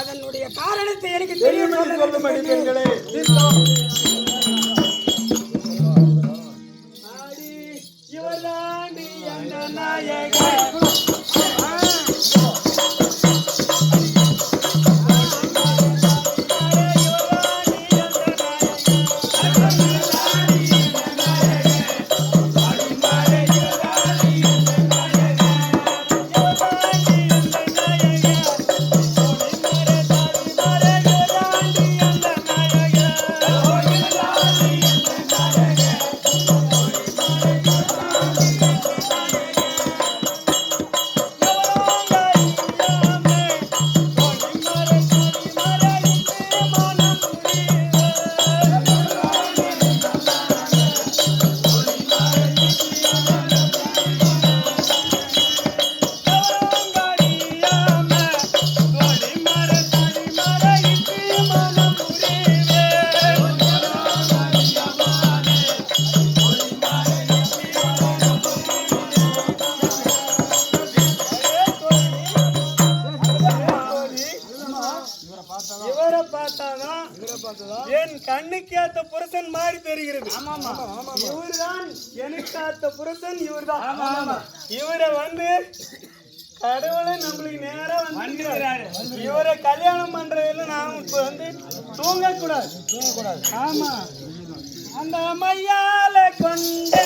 அதனுடைய காரணத்தை எனக்கு தெரியும் சொல்லும் பெண்களே. இவர்தான் அந்த நாயகர். என் கண்ணுக்கு ஏத்த புருஷன் மாறி தெரிகிறது. இவர்தான் எனக்கு ஏத்த புருஷன். இவர்தான் இவரை வந்து கடவுளை நம்மளுக்கு நேரா வந்துக்கிறாரு. இவரை கல்யாணம் பண்றதுல நாம இப்ப வந்து தூங்கக்கூடாது. ஆமா, அந்த மையால கொண்ட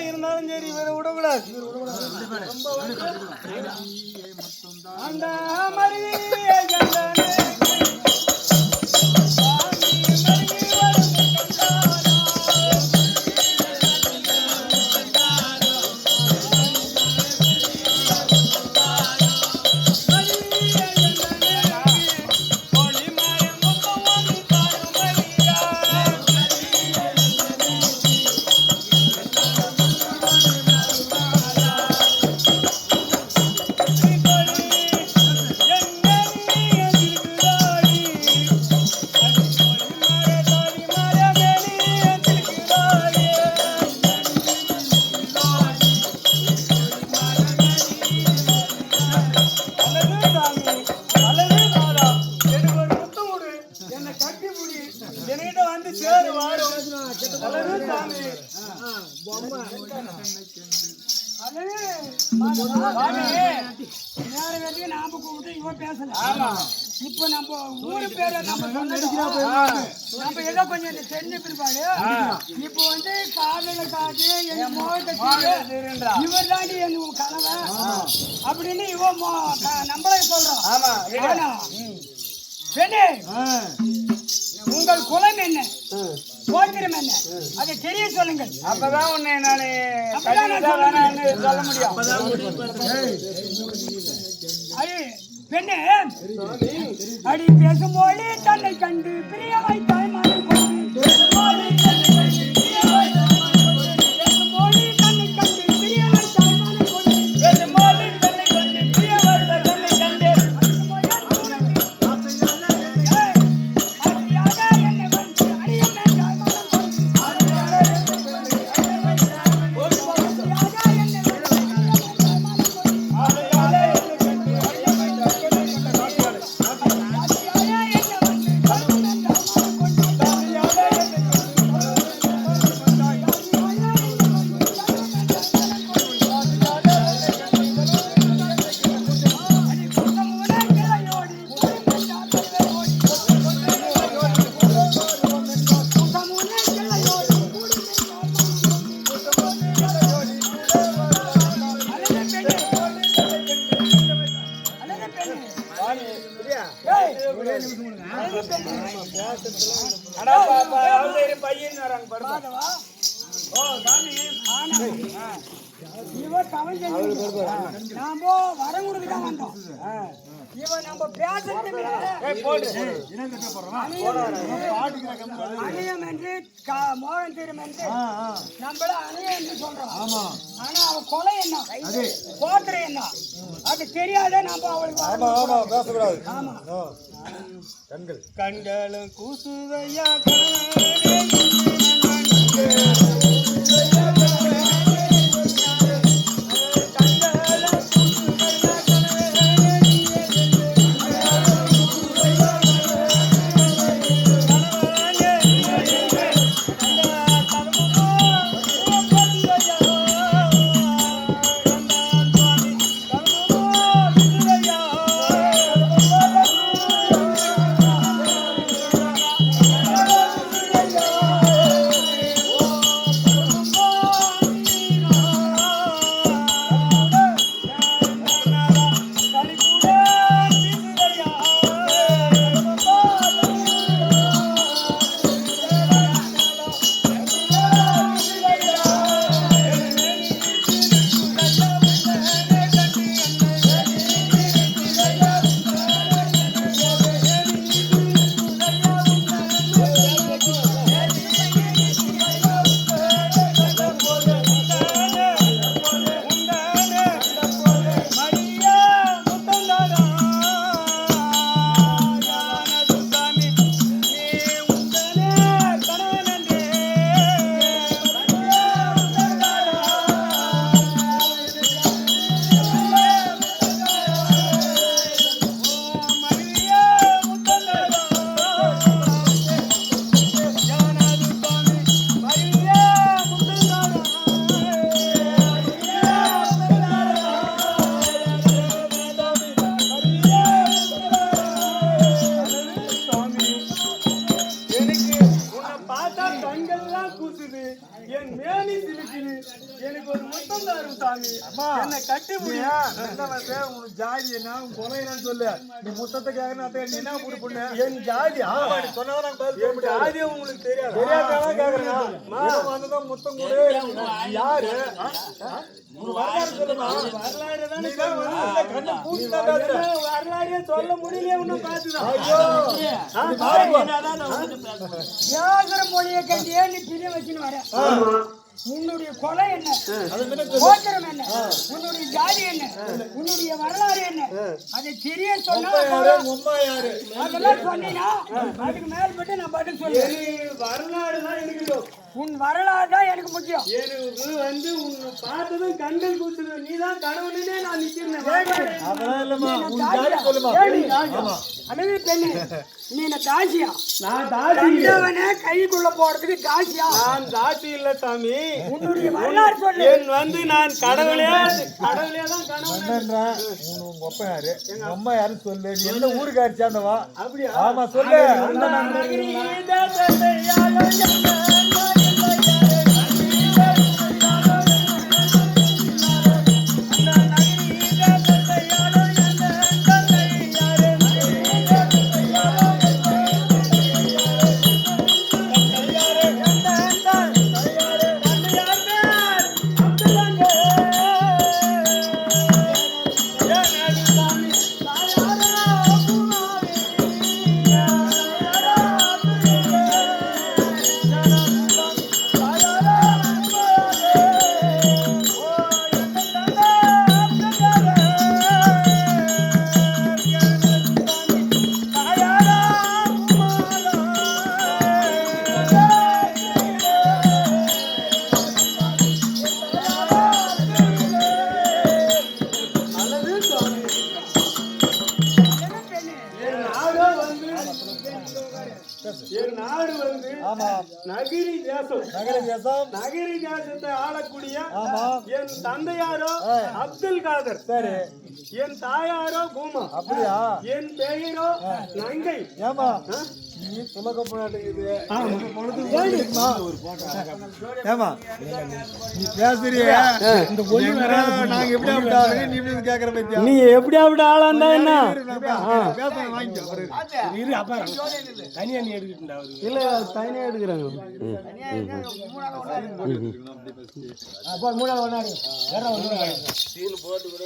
இருந்தாலும் சரி இவரை விடக்கூடாது. அந்த இப்ப நம்ம ஊரு பேரை நம்ம ஏதோ கொஞ்சம் தெரிஞ்ச பிற்பாடு இப்ப வந்து காதல காது என் இவர் தாண்டி என் கணவன் அப்படின்னு இவன் நம்மளே சொல்றோம். பெண்ணே, உங்கள் குலம் என்ன, கோத்திரம் என்ன, அதை தெரிய சொல்லுங்கள். அப்பதான் உன்னை நான் சொல்ல முடியும். பெண்ணே, அடி பேசும்போது தன்னை கண்டு பிரியமாய் தாய்மாரை கொண்டு பையன் வராங்க பாருவா. ஓ சாமி இவன் தவன் நாம வரம் கொடுத்துதான் வந்தோம். இவன் நம்ம பேசுறது அணியம் என்று மோகன் தீரம் என்று நம்மள அணியம் என்று சொல்றோம். ஆனா அவன் கொலை என்ன கோத்திரை என்ன அது தெரியாத நம்ம அவளுக்கு பேசக்கூடாது. ஆமா கண்கள் கண்களும் கூசுதையா ஜாதி என்ன கொலை என்னன்னு சொல்லு. நீ முத்தத்தை கேட்கணும் நீ என்ன கூட்டு பொண்ணு என் ஜாதி ஜாதி உங்களுக்கு தெரியாது கேக்குறேன் முத்தம் கூட யாரு வரலாறு சொல்ல முடியல ஒன்னும் பார்த்துதான் மொழியை கண்டியே நீ பிரிய வச்சுன்னு வர. உன்னுடைய கொலை என்ன கோத்திரம் என்ன உன்னுடைய ஜாதி என்ன உன்னுடைய வரலாறு என்ன அதை தெரிய சொன்னா அதெல்லாம் சொன்னீங்கன்னா அதுக்கு மேல்பட்டு நான் பதில் சொல்லுவேன். வரலாறு தான் எனக்கு உன் வரலாறு தான் எனக்கு முக்கியம். எனக்கு வந்து உன்னை பார்த்ததும் கண்கள் கூத்துது நீ தான் கடவுளே நான் நிக்கிறேன். அழகு பெண்ணு நீ தாசியா? நான் தாசியவனே கைக்குள்ள போறதுக்கு தாசியா? நான் தாசி இல்ல சாமி. உன்னுடைய வரலாறு சொல்லு. என் வந்து நான் கடவுளே தான் கடவுள். உங்க அப்பா யாரு எங்க அம்மா யாரு சொல்லு. நீ எந்த ஊருக்காரி சேர்ந்தவா? அப்படியா? ஆமா சொல்லு. நகரி தேசத்தை ஆளக்கூடிய என் தந்தையாரோ அப்துல் காதர். சரி. என் தாயாரோ பூமா. அப்படியா? என் பெயரோ நங்கை. ஏமா நீ துலக்க போனாட்டுக்குது. ஏண்டி? ஏமா நீ பேசுறிய இந்த பொண்ணு நாங்க எப்படி விட்டாங்க நீ இப்படி கேக்குற பத்தியா நீ எப்படி அப்படி ஆளா இருந்தா என்ன பேசுறேன் வாங்கிக்கோ இரு அப்பா தனியா நீ எடுக்கிட்டு அவரு இல்ல தனியா எடுக்கிறாங்க அப்பா மூணாவது ஒண்ணாடி சீன் போட்டு கூட